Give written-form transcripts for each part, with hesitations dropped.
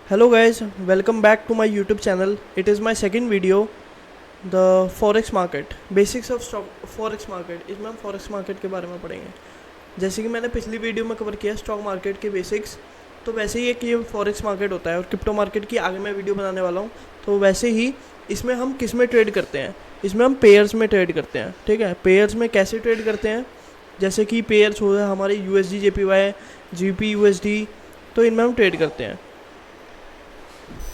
Hello guys, welcome back to my YouTube channel. It is my second video, the Forex market, basics of stock Forex market. इसमें हम Forex market के बारे में पढ़ेंगे। जैसे कि मैंने पिछली वीडियो में कवर किया स्टॉक मार्केट के बेसिक्स, तो वैसे ही एक ये Forex मार्केट होता है और क्रिप्टो मार्केट की आगे मैं वीडियो बनाने वाला हूँ। तो वैसे ही इसमें हम किस में ट्रेड करते हैं, इसमें हम पेयर्स में ट्रेड करते हैं। ठीक है, पेयर्स में कैसे ट्रेड करते हैं, जैसे कि पेयर्स हो गए हमारे USD JPY, GBP USD, तो इनमें हम ट्रेड करते हैं।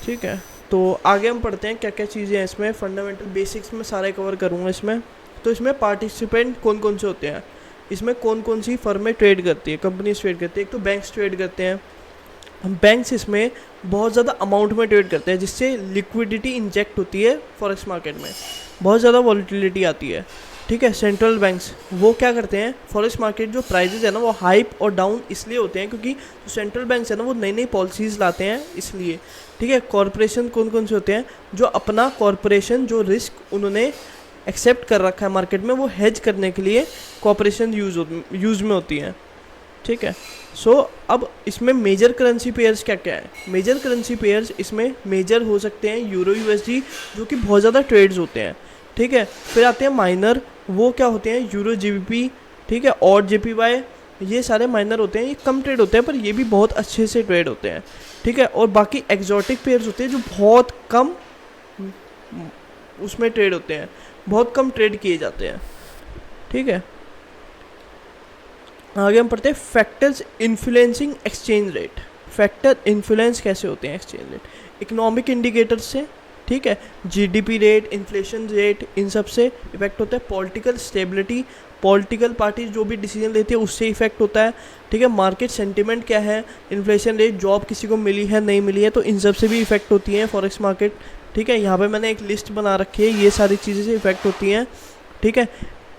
ठीक है, तो आगे हम पढ़ते हैं क्या क्या चीज़ें हैं इसमें, फंडामेंटल बेसिक्स में सारे कवर करूँगा इसमें। तो इसमें पार्टिसिपेंट कौन कौन से होते हैं, इसमें कौन कौन सी फर्में ट्रेड करती है, कंपनीज ट्रेड करती है। एक तो बैंक्स ट्रेड करते हैं, हम बैंक्स इसमें बहुत ज़्यादा अमाउंट में ट्रेड करते हैं, जिससे लिक्विडिटी इंजेक्ट होती है फॉरेक्स मार्केट में, बहुत ज़्यादा वॉलीटिलिटी आती है। ठीक है, सेंट्रल बैंक्स वो क्या करते हैं, फॉरेक्स मार्केट जो प्राइजेज है ना वो हाइप और डाउन इसलिए होते हैं क्योंकि जो सेंट्रल बैंक्स है ना वो नई नई पॉलिसीज़ लाते हैं इसलिए। ठीक है, कॉरपोरेशन कौन कौन से होते हैं, जो अपना कॉरपोरेशन जो रिस्क उन्होंने एक्सेप्ट कर रखा है मार्केट में वो हेज करने के लिए कॉरपोरेशन यूज़ में होती हैं। ठीक है, सो अब इसमें मेजर करेंसी पेयर्स क्या क्या है। मेजर करेंसी पेयर्स इसमें मेजर हो सकते हैं यूरो USD, जो कि बहुत ज़्यादा ट्रेड्स होते हैं। ठीक है, फिर आते हैं माइनर, वो क्या होते हैं यूरो GBP, ठीक है, और JPY, ये सारे माइनर होते हैं, ये कम ट्रेड होते हैं पर ये भी बहुत अच्छे से ट्रेड होते हैं। ठीक है, और बाकी एक्जॉटिक पेयर्स होते हैं जो बहुत कम उसमें ट्रेड होते हैं, बहुत कम ट्रेड किए जाते हैं। ठीक है, आगे हम पढ़ते हैं factors influencing exchange rate. Factor influence कैसे होते हैं एक्सचेंज रेट, इकोनॉमिक इंडिकेटर्स से। ठीक है, GDP रेट, इन्फ्लेशन रेट, इन सब से इफेक्ट होता है। पॉलिटिकल स्टेबिलिटी, पॉलिटिकल पार्टी जो भी डिसीजन लेती है उससे इफेक्ट होता है। ठीक है, मार्केट सेंटिमेंट क्या है, इन्फ्लेशन रेट, जॉब किसी को मिली है नहीं मिली है, तो इन सब से भी इफेक्ट होती है फॉरेक्स मार्केट। ठीक है, यहाँ पे मैंने एक लिस्ट बना रखी है, ये सारी चीज़ें से इफेक्ट होती हैं। ठीक है,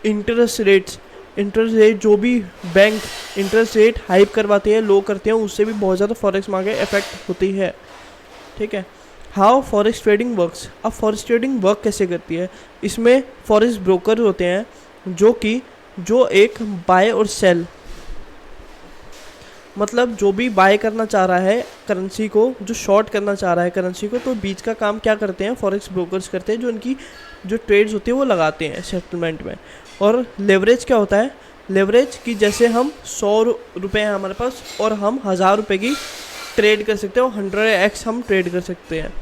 इंटरेस्ट रेट्स, इंटरेस्ट रेट जो भी बैंक इंटरेस्ट रेट हाइप करवाते हैं, लो करते हैं, उससे भी बहुत ज़्यादा फॉरेक्स मार्केट इफेक्ट होती है। ठीक है, हाउ फॉरेक्स ट्रेडिंग वर्क्स। अब फॉरेक्स ट्रेडिंग वर्क कैसे करती है, इसमें फॉरेक्स ब्रोकर होते हैं जो एक बाय और सेल, मतलब जो भी बाय करना चाह रहा है करेंसी को, जो शॉर्ट करना चाह रहा है करेंसी को, तो बीच का काम क्या करते हैं फॉरेक्स ब्रोकर्स करते हैं, जो इनकी जो ट्रेड्स होती है वो लगाते हैं सेटलमेंट में। और लेवरेज क्या होता है, लेवरेज की जैसे हम 100 रुपये हैं हमारे पास और हम 1000 रुपये की ट्रेड कर सकते हैं, और 100x हम ट्रेड कर सकते हैं,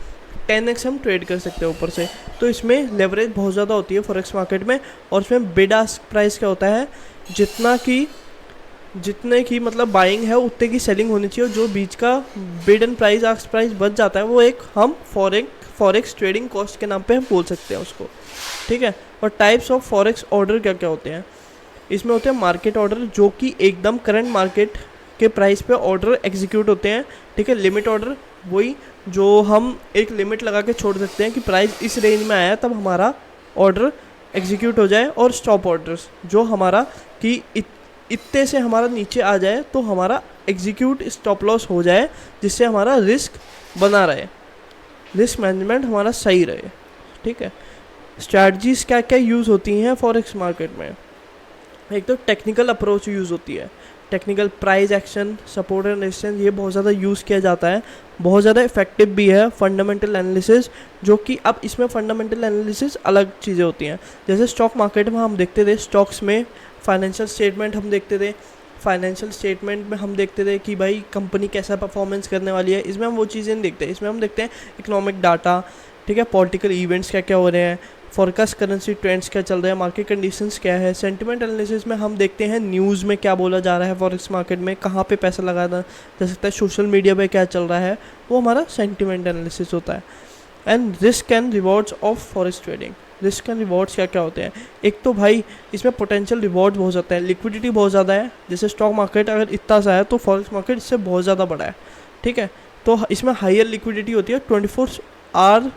10x हम ट्रेड कर सकते हैं ऊपर से। तो इसमें लेवरेज बहुत ज़्यादा होती है फॉरेक्स मार्केट में। और इसमें बिड आस्क प्राइस क्या होता है, जितने की मतलब बाइंग है उतने की सेलिंग होनी चाहिए, और जो बीच का bid and price ask price बच जाता है वो एक हम फॉरेक्स ट्रेडिंग कॉस्ट के नाम पे हम बोल सकते हैं उसको। ठीक है, और टाइप्स ऑफ फॉरेक्स ऑर्डर क्या क्या होते हैं, इसमें होते हैं मार्केट ऑर्डर, जो कि एकदम करंट मार्केट के प्राइस पे ऑर्डर एग्जीक्यूट होते हैं। ठीक है, लिमिट ऑर्डर वही जो हम एक लिमिट लगा के छोड़ सकते हैं कि प्राइस इस रेंज में आया तब हमारा ऑर्डर एग्जीक्यूट हो जाए। और स्टॉप ऑर्डर्स जो हमारा कि इतने से हमारा नीचे आ जाए तो हमारा एग्जीक्यूट स्टॉप लॉस हो जाए, जिससे हमारा रिस्क बना रहे, रिस्क मैनेजमेंट हमारा सही रहे। ठीक है, स्ट्रैटजीज क्या क्या यूज़ होती हैं फॉरेक्स मार्केट में, एक तो टेक्निकल अप्रोच यूज़ होती है, technical price action, support and resistance, ये बहुत ज़्यादा यूज़ किया जाता है, बहुत ज़्यादा इफेक्टिव भी है। फंडामेंटल एनालिसिस, जो कि अब इसमें फंडामेंटल एनालिसिस अलग चीज़ें होती हैं। जैसे स्टॉक मार्केट में हम देखते थे, स्टॉक्स में फाइनेंशियल स्टेटमेंट हम देखते थे, फाइनेंशियल स्टेटमेंट में हम देखते थे कि भाई कंपनी कैसा परफॉर्मेंस करने वाली है, इसमें हम वो चीज़ें नहीं देखते, इसमें हम देखते हैं इकोनॉमिक डाटा। ठीक है, पॉलिटिकल इवेंट्स क्या क्या हो रहे हैं, फॉरकास्ट करेंसी ट्रेंड्स क्या चल रहे हैं, मार्केट कंडीशंस क्या है। सेंटिमेंट एनालिसिस में हम देखते हैं न्यूज़ में क्या बोला जा रहा है फॉरेक्स मार्केट में, कहाँ पे पैसा लगाया जा सकता है, सोशल मीडिया पे क्या चल रहा है, वो हमारा सेंटिमेंट एनालिसिस होता है। And risk and rewards of forex trading, risk and rewards क्या क्या होते हैं, एक तो भाई इसमें पोटेंशियल रिवॉर्ड बहुत ज़्यादा है, लिक्विडिटी बहुत ज़्यादा है। जैसे स्टॉक मार्केट अगर इतना सा है तो फॉरेक्स मार्केट इससे बहुत ज़्यादा बड़ा है। ठीक है, तो इसमें हायर लिक्विडिटी होती है, 24 आवर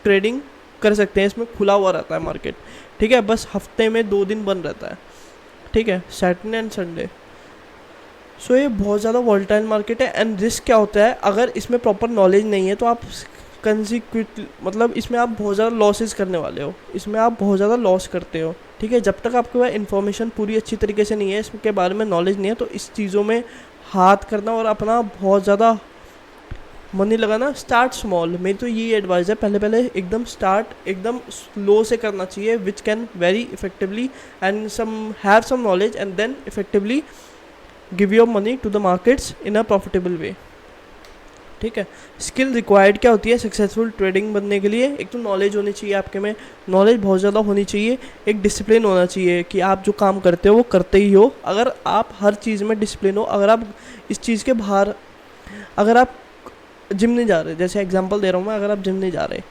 ट्रेडिंग कर सकते हैं, इसमें खुला हुआ रहता है मार्केट। ठीक है, बस हफ्ते में 2 दिन बंद रहता है। ठीक है, सैटरडे एंड संडे। सो ये बहुत ज़्यादा वॉलेटाइल मार्केट है। एंड रिस्क क्या होता है, अगर इसमें प्रॉपर नॉलेज नहीं है तो आप मतलब इसमें आप बहुत ज़्यादा लॉसेस करने वाले हो, इसमें आप बहुत ज़्यादा लॉस करते हो। ठीक है, जब तक आपके पास इन्फॉर्मेशन पूरी अच्छी तरीके से नहीं है, इसके बारे में नॉलेज नहीं है, तो इस चीज़ों में हाथ करना और अपना बहुत ज़्यादा मनी लगाना, स्टार्ट स्मॉल। मेरी तो ये एडवाइस है, पहले पहले एकदम स्टार्ट एकदम स्लो से करना चाहिए, which can very effectively and have some knowledge and then effectively give your money to the markets in a profitable way. ठीक है। स्किल रिक्वायर्ड क्या होती है सक्सेसफुल ट्रेडिंग बनने के लिए? एक तो नॉलेज होनी चाहिए आपके में, नॉलेज बहुत ज़्यादा होनी चाहिए। एक डिसिप्लिन होना चाहिए कि आप जो काम करते हो वो करते ही हो। अगर आप हर चीज़ में डिसिप्लिन हो, अगर आप इस चीज़ के बाहर, अगर आप जिम नहीं जा रहे, जैसे एग्जांपल दे रहा हूँ मैं, अगर आप जिम नहीं जा रहे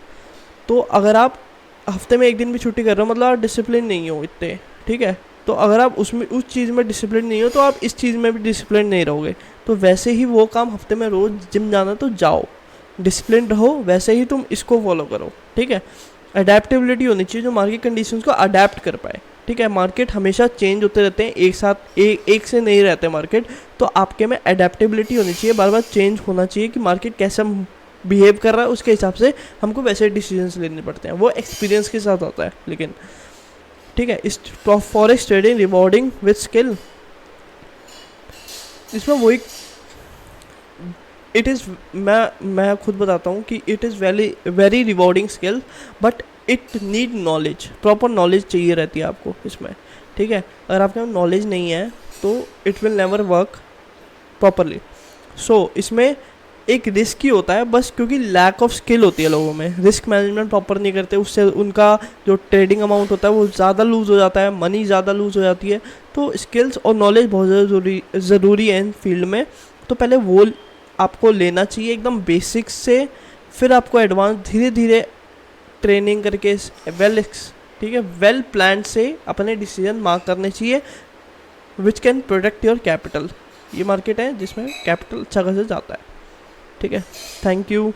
तो अगर आप हफ्ते में एक दिन भी छुट्टी कर रहे हो, मतलब आप डिसिप्लिन नहीं हो इतने। ठीक है। तो अगर आप उसमें उस चीज़ में डिसिप्लिन नहीं हो तो आप इस चीज़ में भी डिसिप्लिन नहीं रहोगे। तो वैसे ही वो काम हफ्ते में रोज़ जिम जाना तो जाओ, डिसिप्लिन रहो, वैसे ही तुम इसको फॉलो करो। ठीक है। अडेप्टेबिलिटी होनी चाहिए, जो मार्केट कंडीशंस को अडेप्ट कर पाए। ठीक है। मार्केट हमेशा चेंज होते रहते हैं, एक साथ एक से नहीं रहते मार्केट। तो आपके में अडेप्टेबिलिटी होनी चाहिए, बार बार चेंज होना चाहिए कि मार्केट कैसा बिहेव कर रहा है, उसके हिसाब से हमको वैसे डिसीजंस लेने पड़ते हैं। वो एक्सपीरियंस के साथ आता है लेकिन। ठीक है। इस forex trading rewarding with skill, इसमें वही इट इज़, मैं खुद बताता हूँ कि it is very very rewarding skill, but it need knowledge, proper knowledge चाहिए रहती है आपको इसमें। ठीक है। अगर आपके पास नॉलेज नहीं है तो it will never work properly. So इसमें एक रिस्क ही होता है बस, क्योंकि लैक ऑफ स्किल होती है लोगों में, रिस्क मैनेजमेंट प्रॉपर नहीं करते, उससे उनका जो ट्रेडिंग अमाउंट होता है वो ज़्यादा लूज़ हो जाता है, मनी ज़्यादा लूज़ हो जाती है। तो स्किल्स और नॉलेज बहुत ज़्यादा ज़रूरी है इन फील्ड में। तो पहले वो आपको लेना चाहिए एकदम बेसिक्स से, फिर आपको एडवांस धीरे धीरे ट्रेनिंग करके ठीक है, वेल प्लान से अपने डिसीजन मार्क करने चाहिए, which can protect your capital. ये मार्केट है जिसमें कैपिटल अच्छा खासा जाता है। ठीक है। Thank you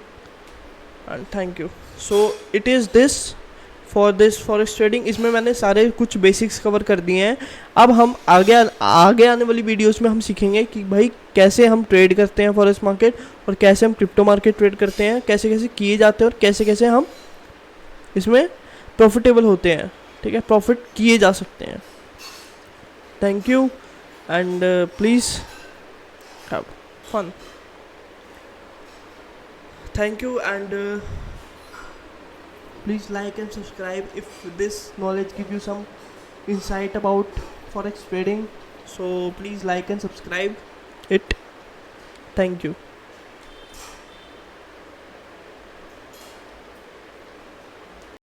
and thank you. So it is this forex trading. इसमें मैंने सारे कुछ बेसिक्स कवर कर दिए हैं। अब हम आगे आने वाली वीडियोस में हम सीखेंगे कि भाई कैसे हम ट्रेड करते हैं फॉरेक्स मार्केट, और कैसे हम क्रिप्टो मार्केट ट्रेड करते हैं, कैसे कैसे किए जाते हैं, और कैसे कैसे हम इसमें प्रॉफिटेबल होते हैं। ठीक है, प्रॉफिट किए जा सकते हैं। Thank you and please have fun. Thank you and please like and subscribe if this knowledge give you some insight about forex trading. So please like and subscribe it. Thank you.